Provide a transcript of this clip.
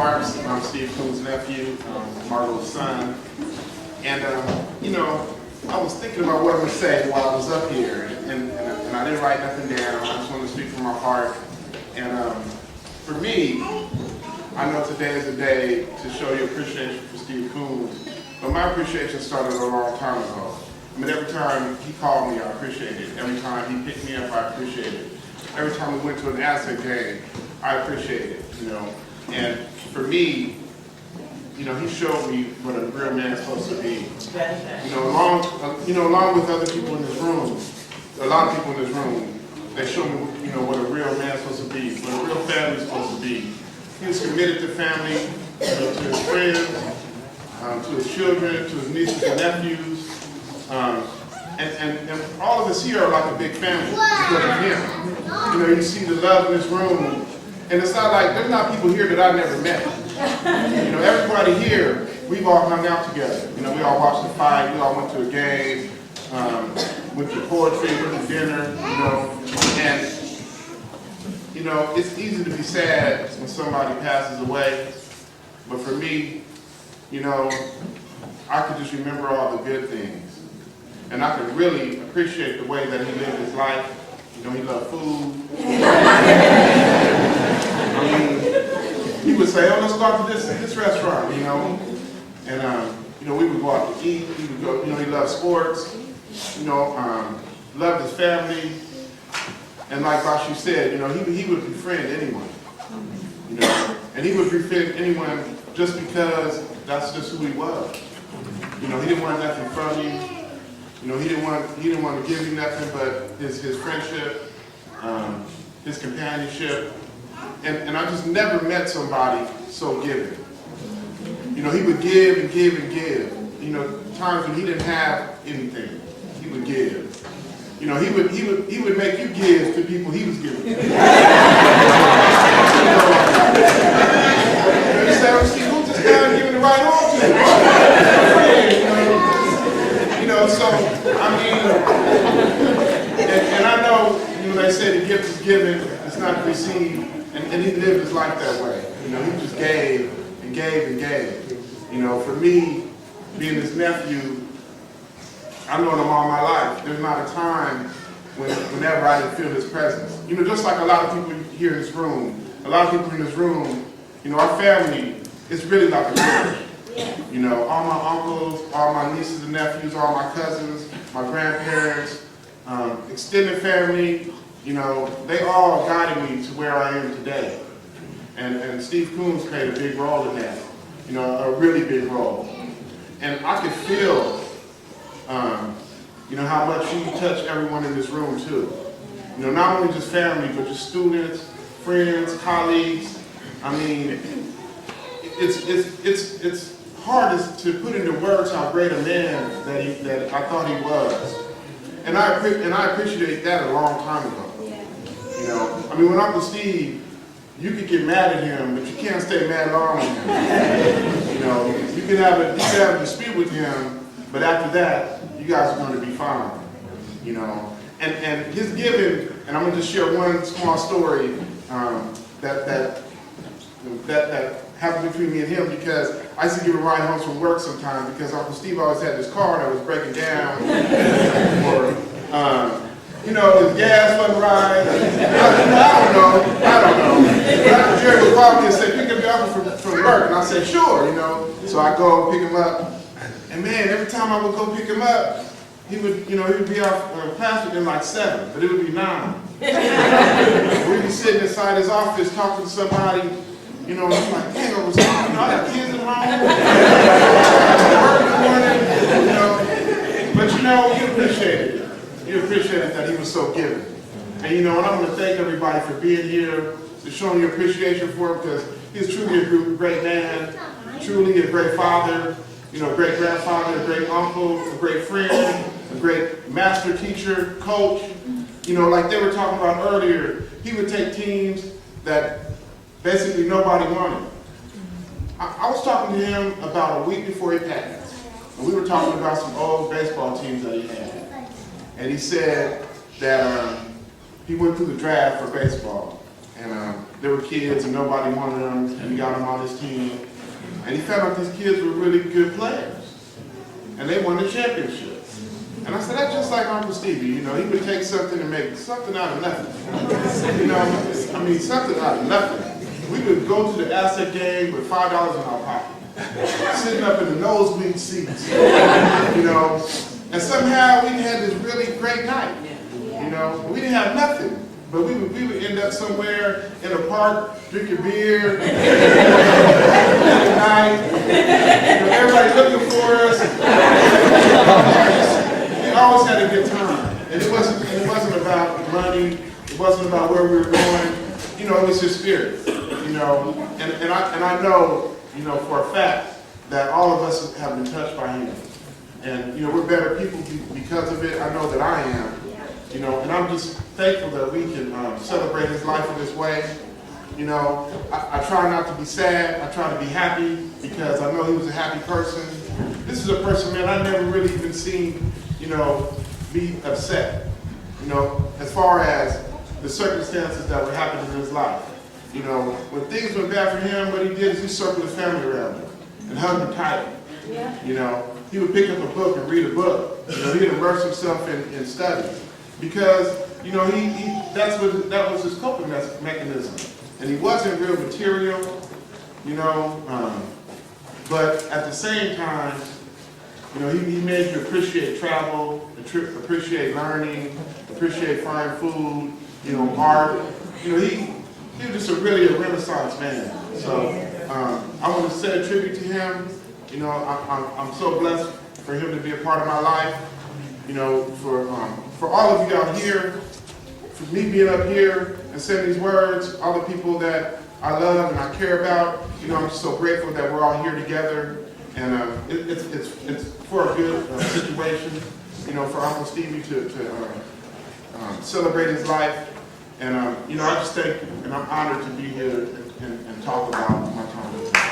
Marks. I'm Steve Coon's nephew, Margo's son. And, I was thinking about what I'm going to say while I was up here, and I didn't write nothing down. I just wanted to speak from my heart. And for me, I know today is a day to show your appreciation for Steve Coon, but my appreciation started a long time ago. I mean, every time he called me, I appreciated it. Every time he picked me up, I appreciated it. Every time we went to an Aztec game, I appreciated it, And for me, he showed me what a real man's supposed to be. Along with other people in this room, a lot of people in this room, they showed me, what a real man's supposed to be, what a real family's supposed to be. He was committed to family, to his friends, to his children, to his nieces and nephews. And all of us here are like a big family because of him. You see the love in this room. And it's not like, there's not people here that I never met. Everybody here, we've all hung out together. We all watched the fight, we all went to a game, went to poetry, went to dinner, and, it's easy to be sad when somebody passes away, but for me, I could just remember all the good things, and I could really appreciate the way that he lived his life. He loved food. He would say, "Oh, let's go out to this restaurant," And we would go out to eat. He would go. He loved sports. Loved his family. And like Bashi said, he would befriend anyone. And he would befriend anyone just because that's just who he was. He didn't want nothing from you. He didn't want to give you nothing but his friendship, his companionship, and I just never met somebody so giving. He would give and give and give. Times when he didn't have anything, he would give. He would make you give to people he was giving. You say, "Oh, Steve, who's this guy giving the right arm to?" So, and I know, they say the gift is given, it's not received, and he lived his life that way. He just gave and gave and gave. For me, being his nephew, I've known him all my life. There's not a time whenever I didn't feel his presence. Just like a lot of people here in this room, our family is really like a family. All my uncles, all my nieces and nephews, all my cousins, my grandparents, extended family, they all guided me to where I am today. And Steve Coons played a big role in that, a really big role. And I could feel, how much he touched everyone in this room too. Not only just family, but just students, friends, colleagues. It's hard to put into words how great a man that I thought he was. And I appreciate that a long time ago. When Uncle Steve, you could get mad at him, but you can't stay mad long with him. You can have a dispute with him, but after that, you guys are going to be fine. And his giving, and I'm going to just share one small story that happened between me and him, because I used to give a ride home from work sometimes because Uncle Steve always had this car that was breaking down, or his gas wasn't right. I don't know. Jerry would call me and say, "Pick up your uncle from work," and I said, "Sure," So I go pick him up, and man, every time I would go pick him up, he would be out past within like 7, but it would be 9. We'd be sitting inside his office talking to somebody. I'm like, "Dang, I got kids at home." But you appreciate it. You appreciated that he was so giving. And I'm going to thank everybody for being here, to showing your appreciation for him, because he's truly a great man, truly a great father, great grandfather, a great uncle, a great friend, a great master teacher, coach. Like they were talking about earlier, he would take teams that basically nobody wanted. I was talking to him about a week before he passed, and we were talking about some old baseball teams that he had. And he said that he went through the draft for baseball, And there were kids and nobody wanted them, and he got them on his team. And he found out these kids were really good players. And they won the championship. And I said, that's just like Uncle Stevie, you know, he would take something and make something out of nothing. You know, I mean, something out of nothing. We would go to the Aztec game with $5 in our pocket, sitting up in the nosebleed seats, you know, and somehow we had this really great night. You know, we didn't have nothing. But we would end up somewhere in a park, drinking beer, at night, you know, everybody looking for us. We always had a good time. And it wasn't about money, it wasn't about where we were going, you know, it was his spirit. You know, and I know, you know, for a fact that all of us have been touched by him. And, you know, we're better people because of it. I know that I am. You know, and I'm just thankful that we can celebrate his life in this way. You know, I try not to be sad. I try to be happy because I know he was a happy person. This is a person, man, I never really even seen, you know, be upset. You know, as far as the circumstances that were happening in his life. You know, when things went bad for him, what he did is he circled his family around him and hugged him tight. You know, he would pick up a book and read a book. You know, he'd immerse himself in study. Because, you know, that was his coping mechanism. And he wasn't real material, you know, but at the same time, you know, he made you appreciate travel, appreciate learning, appreciate fine food, you know, art. You know, he was just really a Renaissance man. So I want to say a tribute to him. You know, I'm so blessed for him to be a part of my life. You know, for all of you out here, for me being up here and saying these words, all the people that I love and I care about, you know, I'm just so grateful that we're all here together. And it's for a good situation, you know, for Uncle Stevie to celebrate his life. And, you know, I just think, and I'm honored to be here and talk about my time with him.